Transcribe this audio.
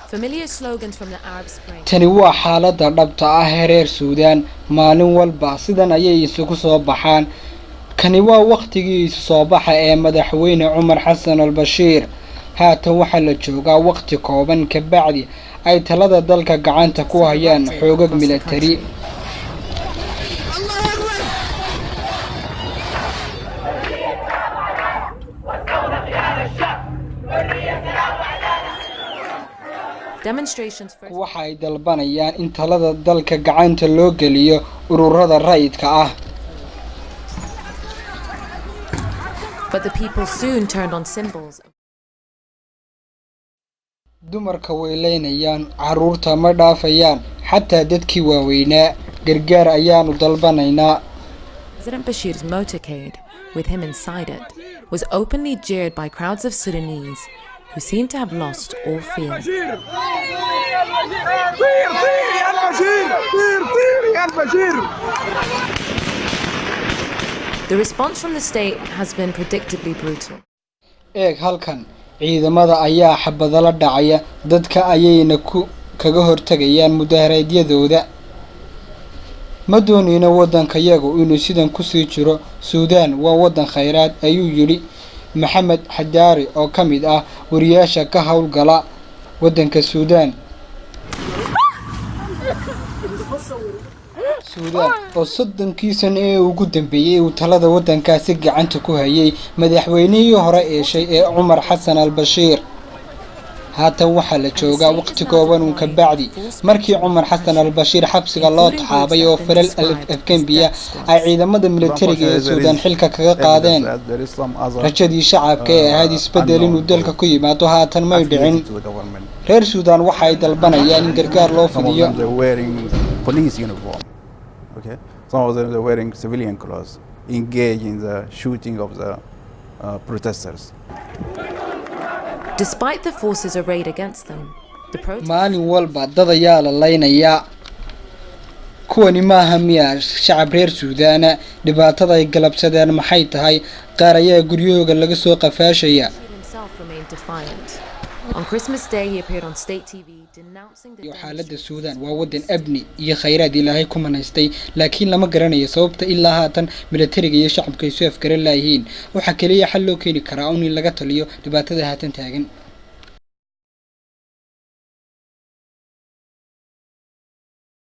Familiar slogans from the Arab Spring. tani waa xaaladda dhabta ah ee reer Suudaan maalin walba sidan ayay isugu soo baxaan kani waa waqtigii isu soo baxa ee madaxweyne Umar Hassan al-Bashir haatan waxa la joogaa waqti kooban ka bacdi ay talada dalka gacanta ku hayaan xoogag military Demonstrations first. waxa ay dalbanayaan in talada dalka gacanta loo geliyo ururada rayidka ah But the people soon turned on symbols. dumarka weyleynayaan caruurta ma dhaafayaan xataa dadkii waaweynaa gargaar ayaanu dalbanaynaa President Bashir's motorcade, with him inside it, was openly jeered by crowds of Sudanese who seemed to have lost all fear. The response from the state has been predictably brutal. eeg halkan ciidamada ayaa xabadala dhacaya dadka ayayna kaga hortagayaan mudaharaadyadooda ma doonayno waddankayagu inuu sidan ku sii jiro Suudaan waa waddan khayraad ayuu yiri Maxamed Xadaari oo ka mid ah wariyaasha ka howlgala waddanka Suudaan oo soddonkii sano ee ugu dambeeyay uu talada waddankaasi gacanta ku hayay madaxweynihii hore ee Umar Hassan al-Bashir haatan waxa la joogaa waqti kooban ka bacdi markii Umar Hassan al-Bashir xabsiga loo taxaabay oo falal afkambiya ay ciidamada militariga ee Suudaan xilka kaga qaadeen rajadii shacabka ee ahayd isbedel inuu dalka ku yimaado haatan ma dhicin reer Suudaan waxa ay dalbanayaan in gargaar loo fidiyo Okay, some of them are wearing civilian clothes, engage in the shooting of the protesters. Despite the forces arrayed against them, the protesters... maalin walba dad ayaa la leynayaa kuwani maaha miyaa shacab reer Suudaana dhibaatada ay galabsadeen maxay tahay qaar ayaa guryahooda laga soo qafaashaya himself remained defiant. On Christmas Day, he appeared on state TV denouncing the xaaladda Suudaan waa wadan abni iyo khayraad Ilaahay ku manaystay laakiin lama garanayo sababta ilaa haatan militariga iyo shacabka ay soo afgaran laayihiin waxa kaliya xal loo keeni karaa in laga taliyo dhibaatada haatan taagan